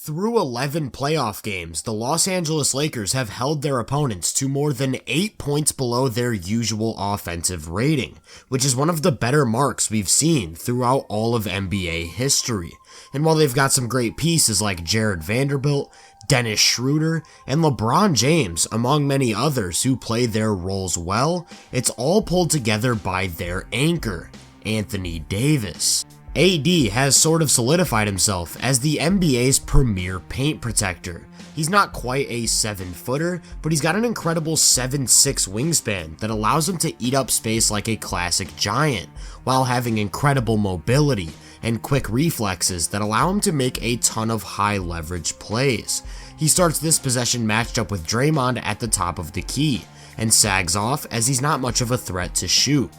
Through 11 playoff games, the Los Angeles Lakers have held their opponents to more than 8 points below their usual offensive rating, which is one of the better marks we've seen throughout all of NBA history. And while they've got some great pieces like Jared Vanderbilt, Dennis Schroeder, and LeBron James, among many others who play their roles well, it's all pulled together by their anchor, Anthony Davis. AD has sort of solidified himself as the NBA's premier paint protector. He's not quite a 7-footer, but he's got an incredible 7'6" wingspan that allows him to eat up space like a classic giant, while having incredible mobility and quick reflexes that allow him to make a ton of high leverage plays. He starts this possession matched up with Draymond at the top of the key, and sags off as he's not much of a threat to shoot.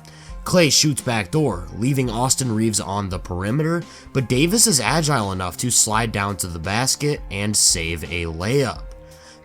Klay shoots backdoor, leaving Austin Reeves on the perimeter, but Davis is agile enough to slide down to the basket and save a layup.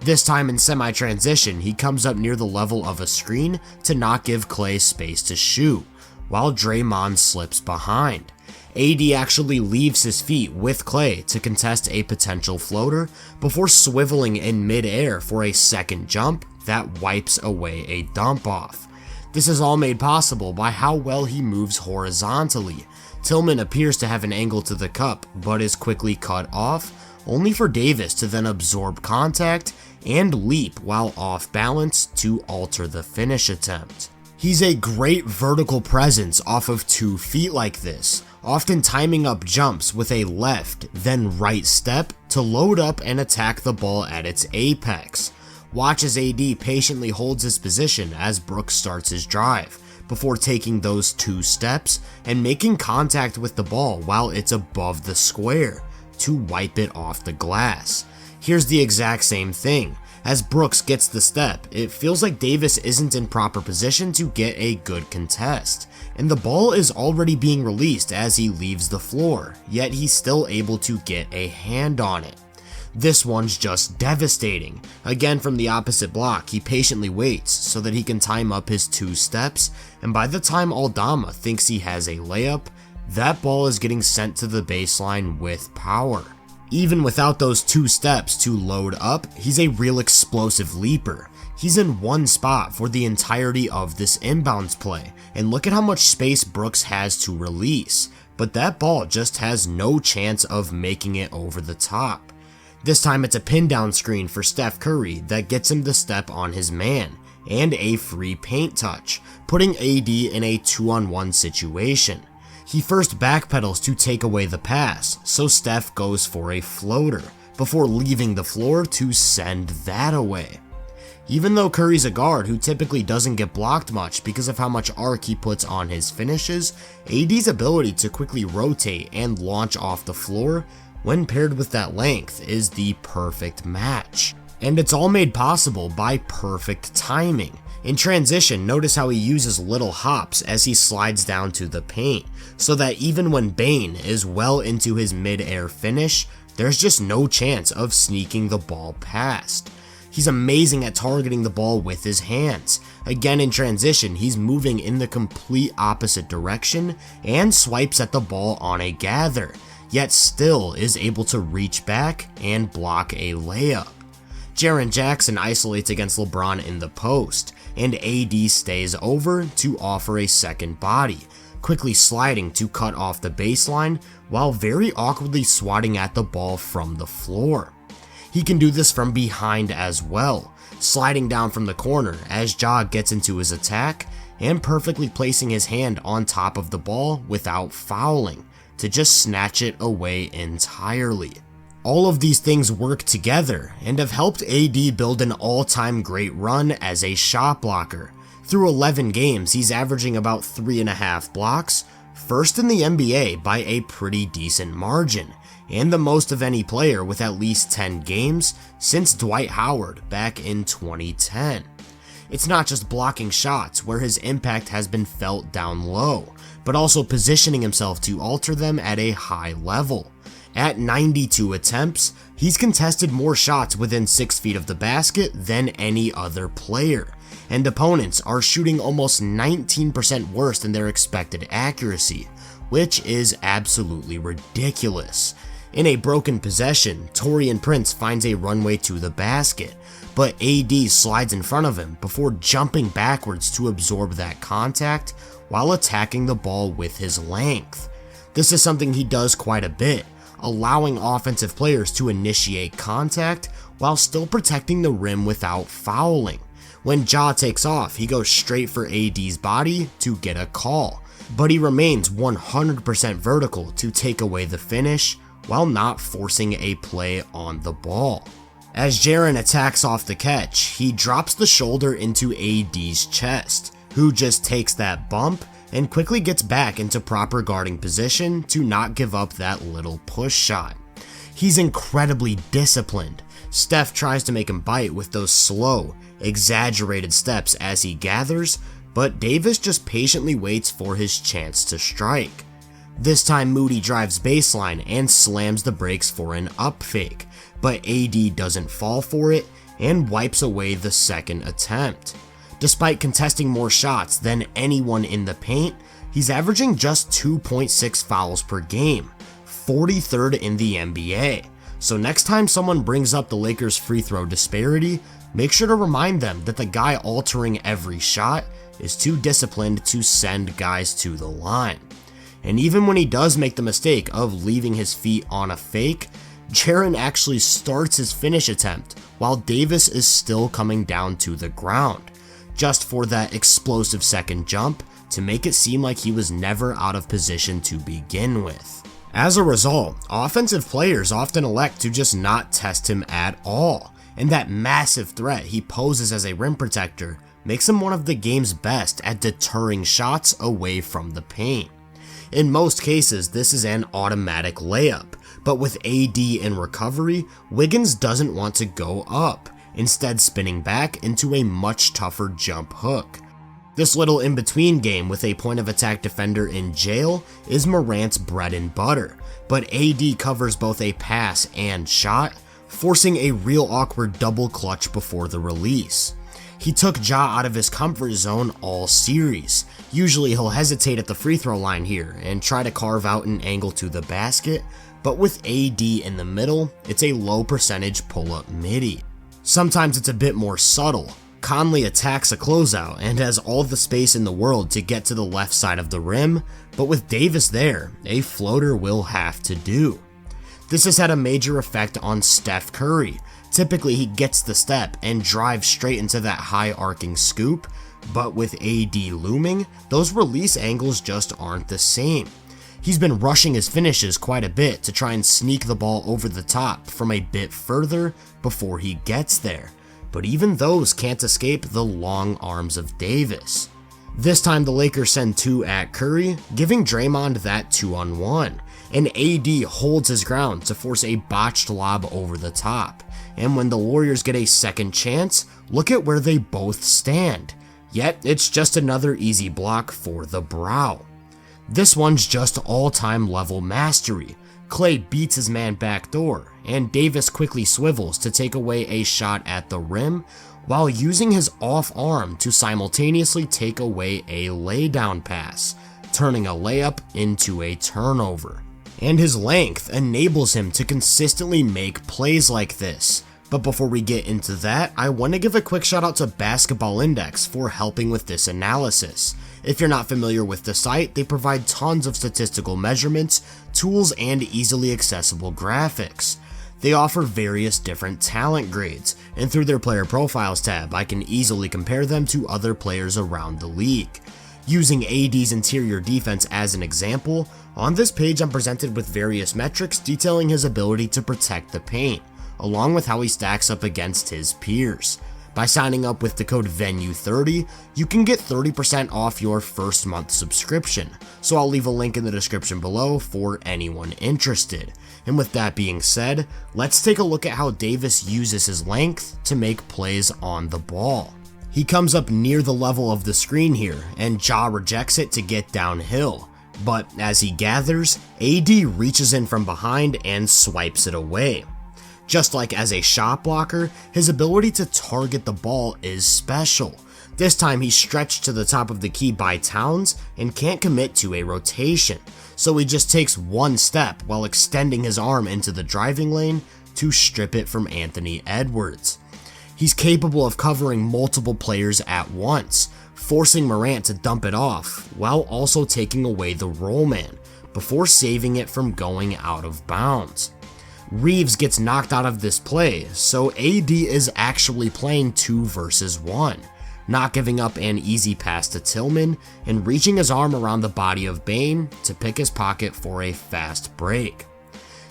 This time in semi-transition, he comes up near the level of a screen to not give Klay space to shoot, while Draymond slips behind. AD actually leaves his feet with Klay to contest a potential floater before swiveling in mid-air for a second jump that wipes away a dump-off. This is all made possible by how well he moves horizontally. Tillman appears to have an angle to the cup, but is quickly cut off, only for Davis to then absorb contact and leap while off balance to alter the finish attempt. He's a great vertical presence off of 2 feet like this, often timing up jumps with a left, then right step to load up and attack the ball at its apex. Watch as AD patiently holds his position as Brooks starts his drive, before taking those 2 steps and making contact with the ball while it's above the square to wipe it off the glass. Here's the exact same thing. As Brooks gets the step, it feels like Davis isn't in proper position to get a good contest, and the ball is already being released as he leaves the floor, yet he's still able to get a hand on it. This one's just devastating. Again from the opposite block, he patiently waits so that he can time up his 2 steps, and by the time Aldama thinks he has a layup, that ball is getting sent to the baseline with power. Even without those 2 steps to load up, he's a real explosive leaper. He's in one spot for the entirety of this inbounds play, and look at how much space Brooks has to release, but that ball just has no chance of making it over the top. This time it's a pin down screen for Steph Curry that gets him the step on his man, and a free paint touch, putting AD in a 2-on-1 situation. He first backpedals to take away the pass, so Steph goes for a floater, before leaving the floor to send that away. Even though Curry's a guard who typically doesn't get blocked much because of how much arc he puts on his finishes, AD's ability to quickly rotate and launch off the floor when paired with that length is the perfect match. And it's all made possible by perfect timing. In transition, notice how he uses little hops as he slides down to the paint, so that even when Bane is well into his mid-air finish, there's just no chance of sneaking the ball past. He's amazing at targeting the ball with his hands. Again in transition, he's moving in the complete opposite direction and swipes at the ball on a gather, yet still is able to reach back and block a layup. Jaren Jackson isolates against LeBron in the post, and AD stays over to offer a second body, quickly sliding to cut off the baseline while very awkwardly swatting at the ball from the floor. He can do this from behind as well, sliding down from the corner as Ja gets into his attack and perfectly placing his hand on top of the ball without fouling, to just snatch it away entirely. All of these things work together and have helped AD build an all-time great run as a shot blocker. Through 11 games, he's averaging about 3.5 blocks, first in the NBA by a pretty decent margin, and the most of any player with at least 10 games since Dwight Howard back in 2010. It's not just blocking shots where his impact has been felt down low, but also positioning himself to alter them at a high level. At 92 attempts, he's contested more shots within 6 feet of the basket than any other player, and opponents are shooting almost 19% worse than their expected accuracy, which is absolutely ridiculous. In a broken possession, Taurean Prince finds a runway to the basket, but AD slides in front of him before jumping backwards to absorb that contact while attacking the ball with his length. This is something he does quite a bit, allowing offensive players to initiate contact while still protecting the rim without fouling. When Ja takes off, he goes straight for AD's body to get a call, but he remains 100% vertical to take away the finish while not forcing a play on the ball. As Jaren attacks off the catch, he drops the shoulder into AD's chest, who just takes that bump and quickly gets back into proper guarding position to not give up that little push shot. He's incredibly disciplined. Steph tries to make him bite with those slow, exaggerated steps as he gathers, but Davis just patiently waits for his chance to strike. This time Moody drives baseline and slams the brakes for an up fake, but AD doesn't fall for it and wipes away the second attempt. Despite contesting more shots than anyone in the paint, he's averaging just 2.6 fouls per game, 43rd in the NBA. So next time someone brings up the Lakers' free throw disparity, make sure to remind them that the guy altering every shot is too disciplined to send guys to the line. And even when he does make the mistake of leaving his feet on a fake, Jaren actually starts his finish attempt while Davis is still coming down to the ground, just for that explosive second jump to make it seem like he was never out of position to begin with. As a result, offensive players often elect to just not test him at all, and that massive threat he poses as a rim protector makes him one of the game's best at deterring shots away from the paint. In most cases, this is an automatic layup, but with AD in recovery, Wiggins doesn't want to go up, instead spinning back into a much tougher jump hook. This little in-between game with a point of attack defender in jail is Morant's bread and butter, but AD covers both a pass and shot, forcing a real awkward double clutch before the release. He took Ja out of his comfort zone all series. Usually he'll hesitate at the free throw line here and try to carve out an angle to the basket, but with AD in the middle, it's a low percentage pull-up midi. Sometimes it's a bit more subtle. Conley attacks a closeout and has all the space in the world to get to the left side of the rim, but with Davis there, a floater will have to do. This has had a major effect on Steph Curry. Typically he gets the step and drives straight into that high arcing scoop, but with AD looming, those release angles just aren't the same. He's been rushing his finishes quite a bit to try and sneak the ball over the top from a bit further before he gets there, but even those can't escape the long arms of Davis. This time the Lakers send two at Curry, giving Draymond that 2-on-1, and AD holds his ground to force a botched lob over the top. And when the Warriors get a second chance, look at where they both stand. Yet it's just another easy block for the brow. This one's just all-time level mastery. Clay beats his man backdoor, and Davis quickly swivels to take away a shot at the rim, while using his off arm to simultaneously take away a laydown pass, turning a layup into a turnover. And his length enables him to consistently make plays like this. But before we get into that, I want to give a quick shout out to Basketball Index for helping with this analysis. If you're not familiar with the site, they provide tons of statistical measurements, tools, and easily accessible graphics. They offer various different talent grades, and through their player profiles tab, I can easily compare them to other players around the league. Using AD's interior defense as an example, on this page I'm presented with various metrics detailing his ability to protect the paint, along with how he stacks up against his peers. By signing up with the code VENUE30, you can get 30% off your first month subscription, so I'll leave a link in the description below for anyone interested. And with that being said, let's take a look at how Davis uses his length to make plays on the ball. He comes up near the level of the screen here, and Ja rejects it to get downhill. But as he gathers, AD reaches in from behind and swipes it away. Just like as a shot blocker, his ability to target the ball is special. This time he's stretched to the top of the key by Towns and can't commit to a rotation, so he just takes one step while extending his arm into the driving lane to strip it from Anthony Edwards. He's capable of covering multiple players at once, forcing Morant to dump it off, while also taking away the roll man, before saving it from going out of bounds. Reeves gets knocked out of this play, so AD is actually playing 2 versus 1, not giving up an easy pass to Tillman and reaching his arm around the body of Bane to pick his pocket for a fast break.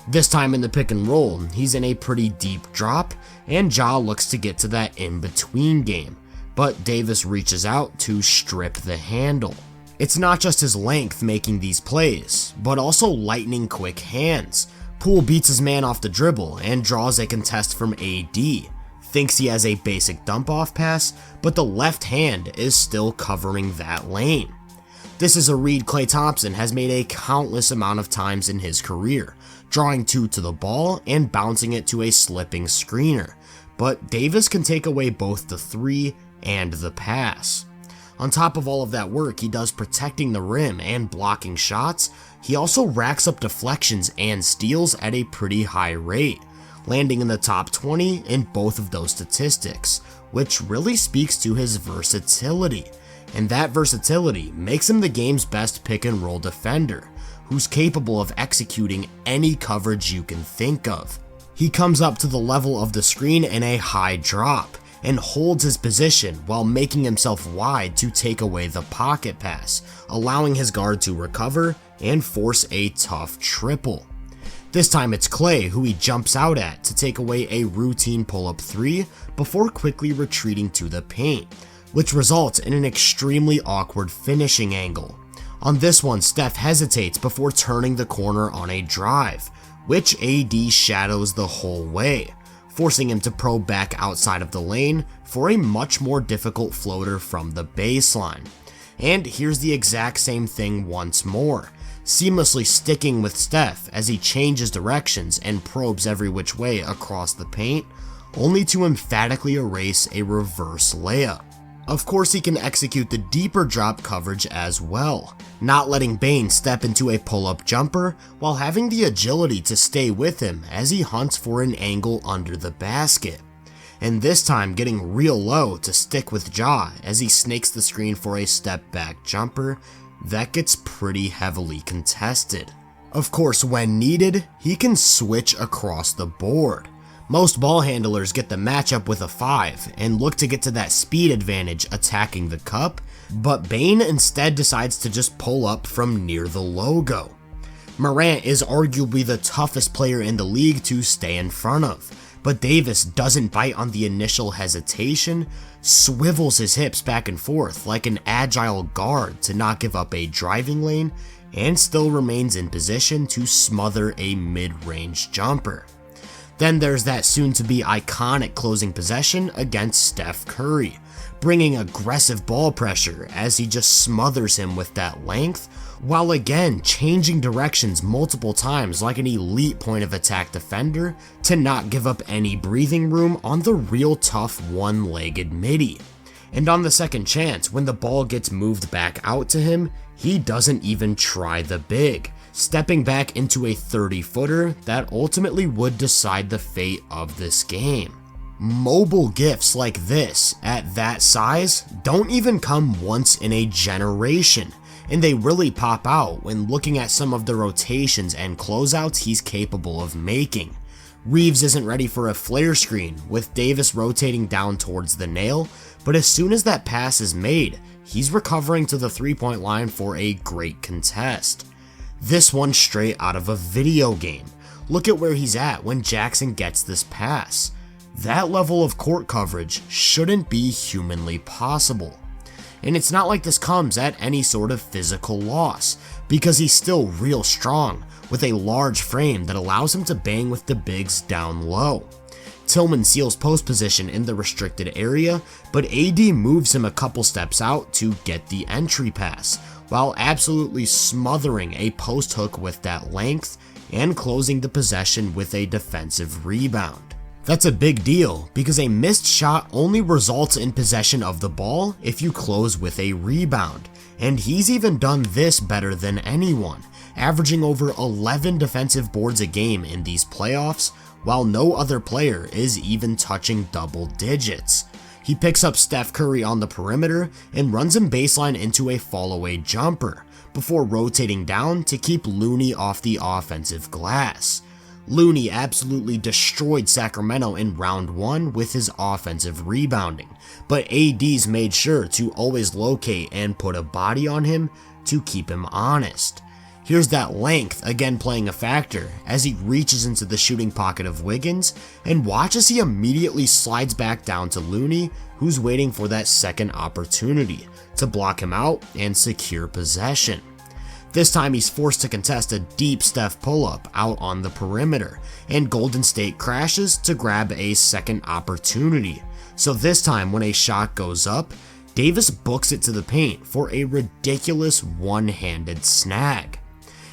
This time in the pick and roll, he's in a pretty deep drop, and Ja looks to get to that in-between game, but Davis reaches out to strip the handle. It's not just his length making these plays, but also lightning quick hands. Poole beats his man off the dribble and draws a contest from AD, thinks he has a basic dump-off pass, but the left hand is still covering that lane. This is a read Klay Thompson has made a countless amount of times in his career, drawing 2 to the ball and bouncing it to a slipping screener, but Davis can take away both the 3 and the pass. On top of all of that work he does protecting the rim and blocking shots, he also racks up deflections and steals at a pretty high rate, landing in the top 20 in both of those statistics, which really speaks to his versatility. And that versatility makes him the game's best pick and roll defender, who's capable of executing any coverage you can think of. He comes up to the level of the screen in a high drop, and holds his position while making himself wide to take away the pocket pass, allowing his guard to recover and force a tough triple. This time it's Klay who he jumps out at to take away a routine pull-up 3 before quickly retreating to the paint, which results in an extremely awkward finishing angle. On this one, Steph hesitates before turning the corner on a drive, which AD shadows the whole way, forcing him to probe back outside of the lane for a much more difficult floater from the baseline. And here's the exact same thing once more, seamlessly sticking with Steph as he changes directions and probes every which way across the paint, only to emphatically erase a reverse layup. Of course he can execute the deeper drop coverage as well, not letting Bane step into a pull-up jumper while having the agility to stay with him as he hunts for an angle under the basket. And this time getting real low to stick with Ja as he snakes the screen for a step back jumper that gets pretty heavily contested. Of course, when needed, he can switch across the board. Most ball handlers get the matchup with a 5 and look to get to that speed advantage attacking the cup, but Bane instead decides to just pull up from near the logo. Morant is arguably the toughest player in the league to stay in front of, but Davis doesn't bite on the initial hesitation, swivels his hips back and forth like an agile guard to not give up a driving lane, and still remains in position to smother a mid-range jumper. Then there's that soon-to-be iconic closing possession against Steph Curry, bringing aggressive ball pressure as he just smothers him with that length, while again changing directions multiple times like an elite point of attack defender to not give up any breathing room on the real tough one-legged midi. And on the second chance, when the ball gets moved back out to him, he doesn't even try the big, stepping back into a 30-footer that ultimately would decide the fate of this game. Mobile gifts like this, at that size, don't even come once in a generation, and they really pop out when looking at some of the rotations and closeouts he's capable of making. Reeves isn't ready for a flare screen, with Davis rotating down towards the nail, but as soon as that pass is made, he's recovering to the 3-point line for a great contest. This one straight out of a video game. Look at where he's at when Jackson gets this pass. That level of court coverage shouldn't be humanly possible. And it's not like this comes at any sort of physical loss, because he's still real strong, with a large frame that allows him to bang with the bigs down low. Tillman seals post position in the restricted area, but AD moves him a couple steps out to get the entry pass, while absolutely smothering a post hook with that length and closing the possession with a defensive rebound. That's a big deal because a missed shot only results in possession of the ball if you close with a rebound, and he's even done this better than anyone, averaging over 11 defensive boards a game in these playoffs, while no other player is even touching double digits. He picks up Steph Curry on the perimeter and runs him baseline into a fall-away jumper, before rotating down to keep Looney off the offensive glass. Looney absolutely destroyed Sacramento in round 1 with his offensive rebounding, but AD's made sure to always locate and put a body on him to keep him honest. Here's that length again playing a factor as he reaches into the shooting pocket of Wiggins, and watch as he immediately slides back down to Looney, who's waiting for that second opportunity to block him out and secure possession. This time he's forced to contest a deep Steph pull-up out on the perimeter, and Golden State crashes to grab a second opportunity. So this time when a shot goes up, Davis books it to the paint for a ridiculous one-handed snag.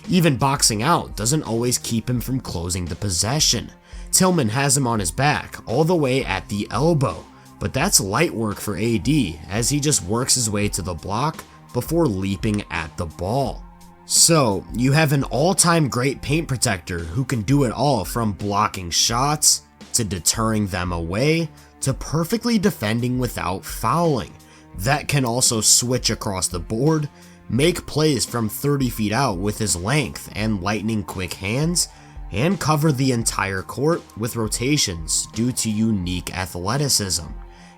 Even boxing out doesn't always keep him from closing the possession. Tillman has him on his back all the way at the elbow, but that's light work for AD as he just works his way to the block before leaping at the ball. So, you have an all-time great paint protector who can do it all from blocking shots, to deterring them away, to perfectly defending without fouling, that can also switch across the board, make plays from 30 feet out with his length and lightning quick hands, and cover the entire court with rotations due to unique athleticism.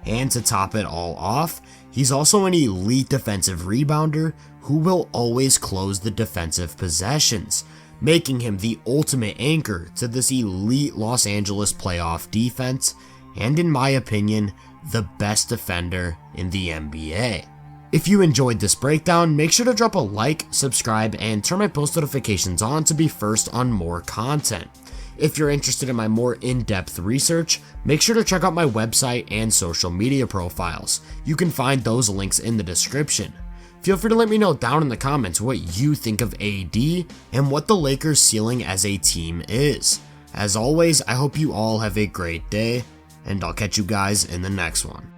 And to top it all off, he's also an elite defensive rebounder who will always close the defensive possessions, making him the ultimate anchor to this elite Los Angeles playoff defense, and in my opinion, the best defender in the NBA. If you enjoyed this breakdown, make sure to drop a like, subscribe, and turn my post notifications on to be first on more content. If you're interested in my more in-depth research, make sure to check out my website and social media profiles. You can find those links in the description. Feel free to let me know down in the comments what you think of AD and what the Lakers' ceiling as a team is. As always, I hope you all have a great day, and I'll catch you guys in the next one.